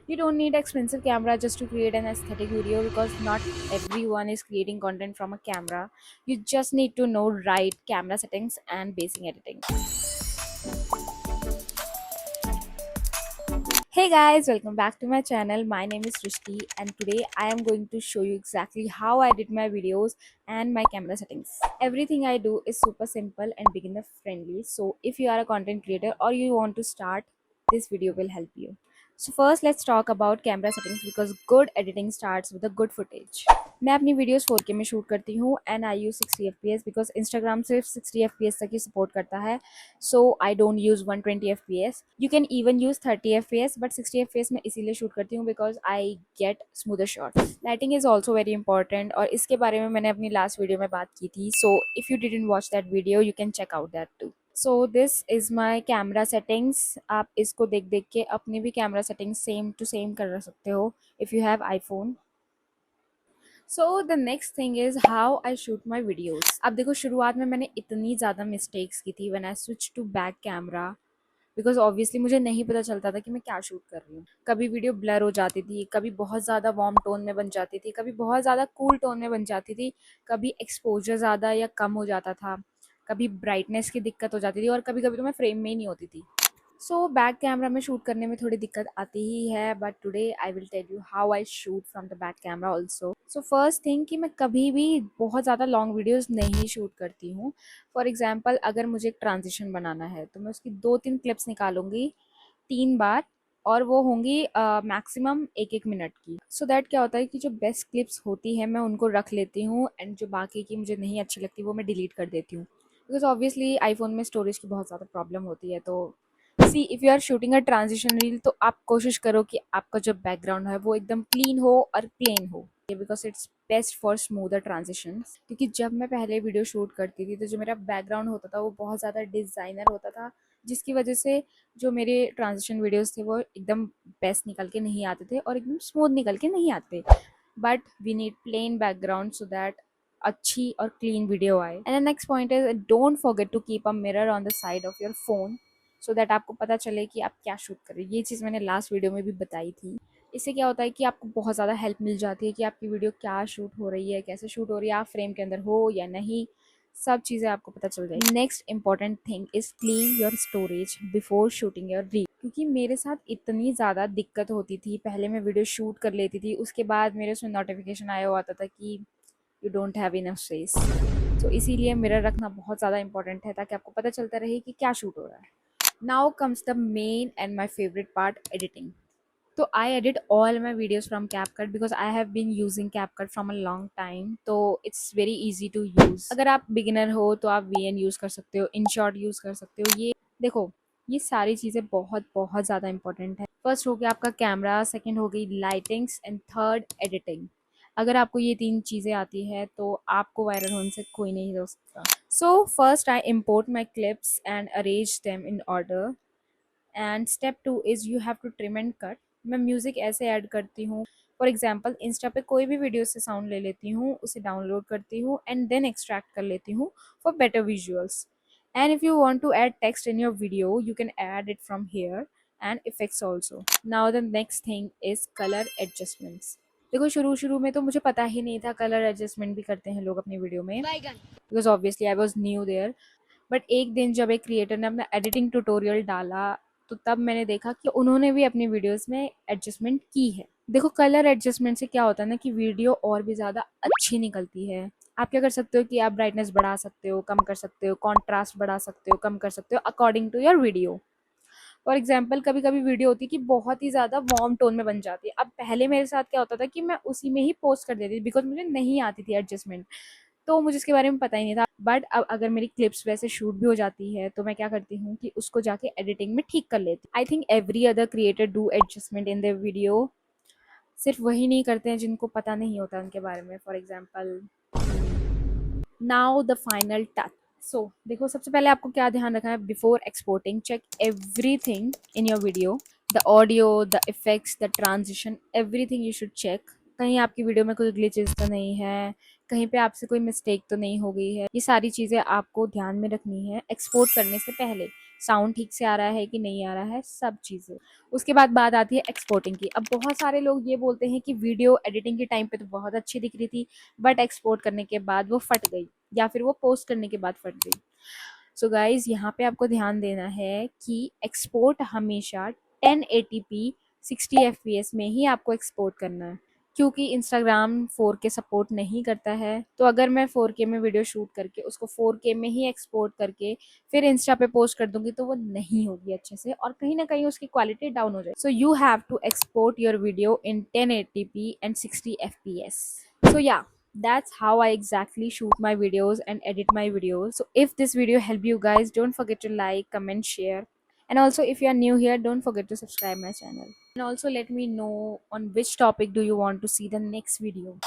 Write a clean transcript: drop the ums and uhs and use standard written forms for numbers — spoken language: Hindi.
You don't need expensive camera just to create an aesthetic video because not everyone is creating content from a camera. You just need to know right camera settings and basic editing. Hey guys, welcome back to my channel. My name is Srishti and today I am going to show you exactly how I edit my videos and my camera settings. Everything I do is super simple and beginner friendly. So if you are a content creator or you want to start, this video will help you. So first let's talk about camera settings because good editing starts with a good footage. मैं अपनी वीडियोस 4K में शूट करती हूँ and I use 60 FPS because Instagram सिर्फ 60 FPS तक ही सपोर्ट करता है. So I don't use 120 FPS. You can even use 30 FPS but 60 FPS में इसीलिए शूट करती हूँ because I get smoother shot. Lighting is also very important और इसके बारे में मैंने अपनी लास्ट वीडियो में बात की थी. So if you didn't watch that video you can check out that too. So this is my camera settings. आप इसको देख देख के अपनी भी camera settings same to same कर सकते हो if you have iPhone. So the next thing is how I shoot my videos. अब देखो शुरुआत में मैंने इतनी ज़्यादा मिस्टेक्स की थी when I switch to back camera because obviously मुझे नहीं पता चलता था कि मैं क्या शूट कर रही हूँ. कभी वीडियो ब्लर हो जाती थी, कभी बहुत ज़्यादा वार्म टोन में बन जाती थी, कभी बहुत ज़्यादा कूल टोन में बन जाती थी, कभी एक्सपोजर ज़्यादा या कम हो जाता था, कभी ब्राइटनेस की दिक्कत हो जाती थी और कभी कभी तो मैं फ्रेम में ही नहीं होती थी. सो बैक कैमरा में शूट करने में थोड़ी दिक्कत आती ही है but today I will tell you how I shoot from the back camera also. So first thing कि मैं कभी भी बहुत ज़्यादा लॉन्ग वीडियोस नहीं शूट करती हूँ. फॉर एग्जांपल अगर मुझे एक ट्रांजिशन बनाना है तो मैं उसकी 2-3 क्लिप्स निकालूंगी 3 बार और वो होंगी मैक्सिमम 1-1 मिनट की. सो दैट क्या होता है कि जो बेस्ट क्लिप्स होती है मैं उनको रख लेती हूँ एंड जो बाकी की मुझे नहीं अच्छी लगती वो मैं डिलीट कर देती हूँ बिकॉज ऑब्वियसली आईफोन में स्टोरेज की बहुत ज़्यादा प्रॉब्लम होती है. तो see if you are shooting a transition reel तो आप कोशिश करो कि आपका जो बैकग्राउंड है वो एकदम क्लीन हो और प्लेन हो because it's best for smoother transition. क्योंकि जब मैं पहले वीडियो शूट करती थी तो जो मेरा बैकग्राउंड होता था वो बहुत ज़्यादा डिज़ाइनर होता था जिसकी वजह से जो मेरे ट्रांजिशन वीडियोस थे वो एकदम बेस्ट निकल के नहीं आते थे और एकदम स्मूथ निकल के नहीं आते. But we need plain background so that अच्छी और क्लीन वीडियो आए. And next point is don't forget to keep a mirror on the side of your phone so that आपको पता चले कि आप क्या शूट कर रहे हैं. ये चीज़ मैंने लास्ट वीडियो में भी बताई थी. इससे क्या होता है कि आपको बहुत ज़्यादा हेल्प मिल जाती है कि आपकी वीडियो क्या शूट हो रही है, कैसे शूट हो रही है, आप फ्रेम के अंदर हो या नहीं, सब चीज़ें आपको पता चल जाएगी. Next important thing is clean your storage before shooting your reel. क्योंकि मेरे साथ इतनी ज़्यादा दिक्कत होती थी. पहले मैं वीडियो शूट कर लेती थी, उसके बाद मेरे उसमें नोटिफिकेशन आया हुआ आता था कि you don't have enough space. तो इसीलिए मिरर रखना बहुत ज़्यादा इंपॉर्टेंट है ताकि आपको पता चलता रहे कि क्या शूट हो रहा है. Now comes the main and my favourite part, editing. तो I edit all my videos from CapCut because I have been using CapCut from a long time. तो it's very easy to use. अगर आप बिगिनर हो तो आप VN यूज़ कर सकते हो, InShot यूज़ कर सकते हो. ये देखो ये सारी चीज़ें बहुत बहुत ज़्यादा इंपॉर्टेंट है. फर्स्ट हो गया आपका कैमरा, सेकेंड हो गई लाइटिंग्स एंड थर्ड एडिटिंग. अगर आपको ये 3 चीज़ें आती है तो आपको वायरल होने से कोई नहीं रोक सकता. So first I import my clips and arrange them in order. And step 2 is you have to trim and cut. मैं म्यूज़िक ऐसे ऐड करती हूँ. फॉर एग्जाम्पल इंस्टा पे कोई भी वीडियो से साउंड ले लेती हूँ, उसे डाउनलोड करती हूँ एंड देन एक्सट्रैक्ट कर लेती हूँ for better visuals. And if you want to add text in your video you can add it from here and effects also. Now the next thing is colour adjustments. देखो शुरू शुरू में तो मुझे पता ही नहीं था कलर एडजस्टमेंट भी करते हैं लोग अपनी वीडियो में because obviously I was new there. But एक दिन जब एक क्रिएटर ने अपना एडिटिंग ट्यूटोरियल डाला तो तब मैंने देखा कि उन्होंने भी अपनी वीडियोस में एडजस्टमेंट की है. देखो कलर एडजस्टमेंट से क्या होता है ना कि वीडियो और भी ज़्यादा अच्छी निकलती है. आप क्या कर सकते हो कि आप ब्राइटनेस बढ़ा सकते हो, कम कर सकते हो, कॉन्ट्रास्ट बढ़ा सकते हो, कम कर सकते हो according to your video. For example कभी कभी वीडियो होती है कि बहुत ही ज़्यादा वार्म टोन में बन जाती है. अब पहले मेरे साथ क्या होता था कि मैं उसी में ही पोस्ट कर देती थी बिकॉज मुझे नहीं आती थी एडजस्टमेंट. तो मुझे इसके बारे में पता ही नहीं था. बट अब अगर मेरी क्लिप्स वैसे शूट भी हो जाती है तो मैं क्या करती हूँ कि उसको जाके एडिटिंग में ठीक कर लेती हूँ. I think every other creator do adjustment in their video. सिर्फ वही नहीं करते हैं जिनको पता नहीं होता उनके बारे में. For example now the final touch. So देखो सबसे पहले आपको क्या ध्यान रखना है before exporting. Check everything in your video, the audio, the effects, the transition, everything you should check. कहीं आपकी वीडियो में कोई ग्लिचेस तो नहीं है, कहीं पे आपसे कोई मिस्टेक तो नहीं हो गई है. ये सारी चीज़ें आपको ध्यान में रखनी है एक्सपोर्ट करने से पहले साउंड ठीक से आ रहा है कि नहीं आ रहा है, सब चीज़ें। उसके बाद बात आती है एक्सपोर्टिंग की। अब बहुत सारे लोग ये बोलते हैं कि वीडियो एडिटिंग के टाइम पे तो बहुत अच्छी दिख रही थी, बट एक्सपोर्ट करने के बाद वो फट गई, या फिर वो पोस्ट करने के बाद फट गई। सो गाइज, यहाँ पे आपको ध्यान देना है कि एक्सपोर्ट हमेशा 1080p 60 fps में ही आपको एक्सपोर्ट करना है, क्योंकि इंस्टाग्राम 4K सपोर्ट नहीं करता है। तो अगर मैं 4K में वीडियो शूट करके उसको 4K में ही एक्सपोर्ट करके फिर इंस्टा पे पोस्ट कर दूंगी तो वो नहीं होगी अच्छे से, और कहीं ना कहीं उसकी क्वालिटी डाउन हो जाए। So you have to export your video in 1080p and 60 fps। So yeah, that's how I exactly shoot my videos and edit my videos. So if this video helped you guys, don't forget to like, comment, share. And also, if you are new here, don't forget to subscribe my channel. And also let me know on which topic do you want to see the next video.